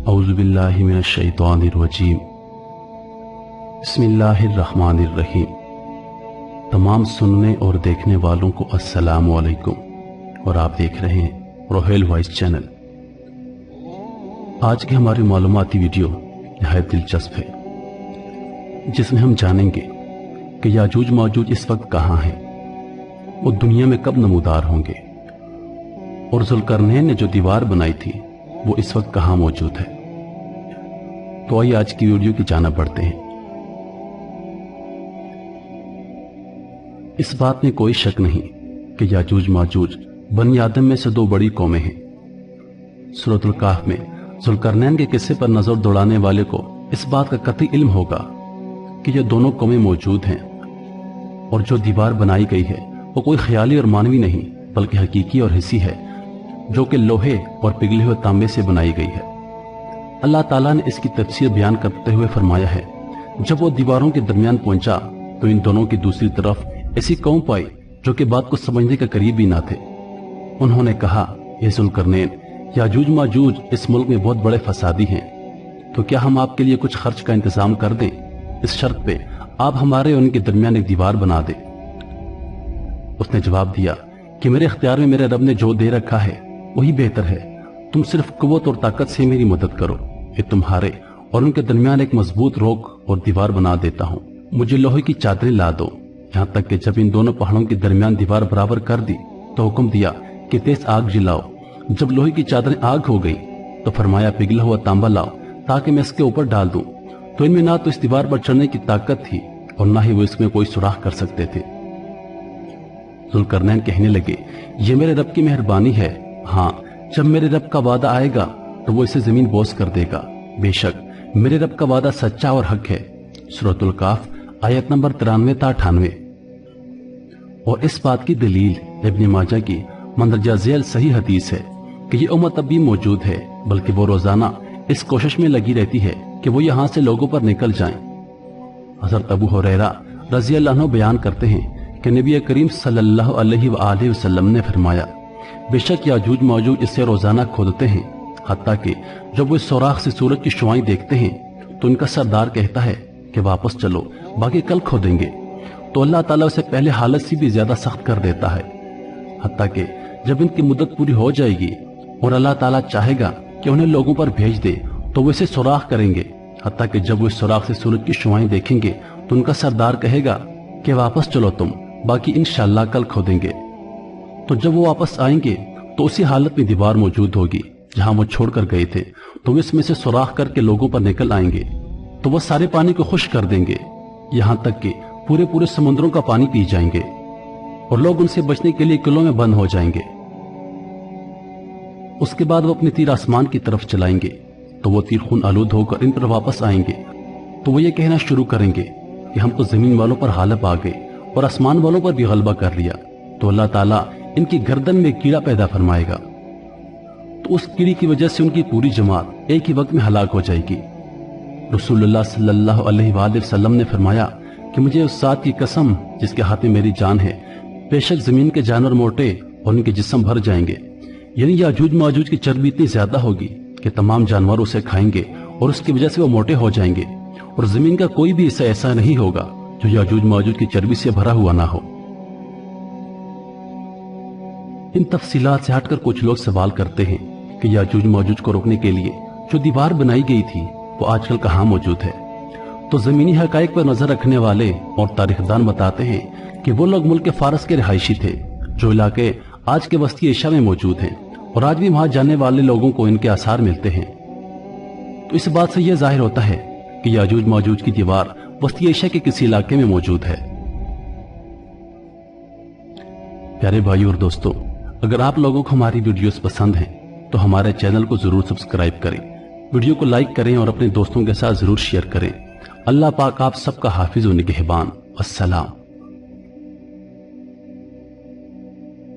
औज़ु बिल्लाहि मिनश शैतानिर रजीम। बिस्मिल्लाहिर्रहमानिर्रहीम। तमाम सुनने और देखने वालों को अस्सलामु अलैकुम और आप देख रहे हैं रोहेल वॉइस चैनल। आज की हमारी मालूमाती वीडियो निहायत दिलचस्प है, जिसमें हम जानेंगे कि याजूज माजूज इस वक्त कहाँ हैं, वो दुनिया में कब नमूदार होंगे, और ज़ुल्करनैन ने जो दीवार बनाई थी वो इस वक्त कहाँ मौजूद है। तो आइए आज की वीडियो की जानिब बढ़ते हैं। इस बात में कोई शक नहीं कि याजूज माजूज बनी आदम में से दो बड़ी कौमें हैं। सूरतुल काफ में ज़ुल्करनैन के किस्से पर नजर दौड़ाने वाले को इस बात का कतई इल्म होगा कि ये दोनों कौमें मौजूद हैं, और जो दीवार बनाई गई है वो कोई ख्याली और मानवी नहीं बल्कि हकीकी और हिस्सी है, जो कि लोहे और पिघले हुए तांबे से बनाई गई है। अल्लाह ताला ने इसकी तफसीर बयान करते हुए फरमाया है, जब वो दीवारों के दरमियान पहुंचा तो इन दोनों की दूसरी तरफ ऐसी कौम पाई जो कि बात को समझने के करीब भी ना थे। उन्होंने कहा, ये ज़ुल्करनैन, याजूज माजूज इस मुल्क में बहुत बड़े फसादी हैं, तो क्या हम आपके लिए कुछ खर्च का इंतजाम कर दें, इस शर्त पे आप हमारे और उनके दरमियान एक दीवार बना दें। उसने जवाब दिया कि मेरे इख्तियार में मेरे रब ने जो दे रखा है वही बेहतर है। तुम सिर्फ कुव्वत और ताकत से मेरी मदद करो, ये तुम्हारे और उनके दरमियान एक मजबूत रोक और दीवार बना देता हूँ। मुझे लोहे की चादरें ला दो। यहाँ तक कि जब इन दोनों पहाड़ों के दरमियान दीवार बराबर कर दी तो हुक्म दिया कि तेज आग जलाओ। जब लोहे की चादरें आग हो गई तो फरमाया, पिघला हुआ तांबा लाओ ताकि मैं इसके ऊपर डाल दूं। तो इनमें ना तो इस दीवार पर चढ़ने की ताकत थी और ना ही वो इसमें कोई सुराख कर सकते थे। ज़ुल्करनैन कहने लगे, ये मेरे रब की मेहरबानी है। हाँ, जब मेरे रब का वादा आएगा तो वो इसे जमीन बोझ कर देगा। बेशक मेरे रब का वादा सच्चा और हक है। सूरतुल काफ आयत नंबर 93-98। और इस बात की दलील इब्न माजा की मंदरजा झैल सही हदीस है कि ये उम्मत अब भी मौजूद है, बल्कि वो रोजाना इस कोशिश में लगी रहती है कि वो यहाँ से लोगों पर निकल जाएं। हज़रत अबू हुरैरा रज़ी अल्लाह अन्हु बयान करते हैं कि नबी करीम सल्लल्लाहु अलैहि वसल्लम ने फरमाया, बेशक याजूज माजूज इससे रोजाना खोदते हैं, हत्ता कि जब वो इस सुराख से सूरज की शुआएं देखते हैं तो उनका सरदार कहता है कि वापस चलो, बाकी कल खोदेंगे। तो अल्लाह ताला उसे पहले हालत से भी ज्यादा सख्त कर देता है, हत्ता कि जब इनकी मुद्दत पूरी हो जाएगी और अल्लाह ताला चाहेगा कि उन्हें लोगों पर भेज दे तो वो इसे सुराख करेंगे, हत्ता कि जब वो इस सुराख से सूरज की शुआएं देखेंगे तो उनका सरदार कहेगा कि वापस चलो तुम, बाकी इंशाअल्लाह कल खोदेंगे। तो जब वो वापस आएंगे तो उसी हालत में दीवार मौजूद होगी जहां वो छोड़कर गए थे। तो वो इसमें से सुराख करके लोगों पर निकल आएंगे, तो वो सारे पानी को खुश्क कर देंगे, यहां तक कि पूरे पूरे समुद्रों का पानी पी जाएंगे, और लोग उनसे बचने के लिए किलों में बंद हो जाएंगे। उसके बाद वो अपने तीर आसमान की तरफ चलाएंगे, तो वो तीर खून आलूद होकर इन पर वापस आएंगे। तो वो ये कहना शुरू करेंगे कि हम तो जमीन वालों पर गालिब आ गए और आसमान वालों पर भी गलबा कर लिया। तो अल्लाह ताला इनकी गर्दन में कीड़ा पैदा फरमाएगा, तो उस कीड़ी की वजह से उनकी पूरी जमात एक ही वक्त में हलाक हो जाएगी। रसूलुल्लाह सल्लल्लाहु अलैहि वसल्लम ने फरमाया कि मुझे उस ज़ात की कसम जिसके हाथ में मेरी जान है, बेशक जमीन के जानवर मोटे और उनके जिस्म भर जाएंगे, यानी याजूज माजूज की चर्बी इतनी ज्यादा होगी कि तमाम जानवर उसे खाएंगे और उसकी वजह से वो मोटे हो जाएंगे, और जमीन का कोई भी हिस्सा ऐसा नहीं होगा जो याजूज माजूज की चर्बी से भरा हुआ ना हो। इन तफसीलात से हटकर कुछ लोग सवाल करते हैं कि याजूज माजूज को रोकने के लिए जो दीवार बनाई गई थी वो आजकल कहाँ मौजूद है। तो जमीनी हकाइक पर नजर रखने वाले और तारीखदान बताते हैं कि वो लोग मुल्क फारस के रिहायशी थे, जो इलाके आज के वस्ती एशिया में मौजूद हैं, और आज भी वहां जाने वाले लोगों को इनके आसार मिलते हैं। तो इस बात से यह जाहिर होता है कि याजूज माजूज की दीवार वस्ती एशिया के किसी इलाके में मौजूद है। प्यारे भाइयों और दोस्तों, अगर आप लोगों को हमारी वीडियोस पसंद हैं तो हमारे चैनल को जरूर सब्सक्राइब करें, वीडियो को लाइक करें और अपने दोस्तों के साथ जरूर शेयर करें। अल्लाह पाक आप सबका हाफिज व निगहबान। अस्सलाम।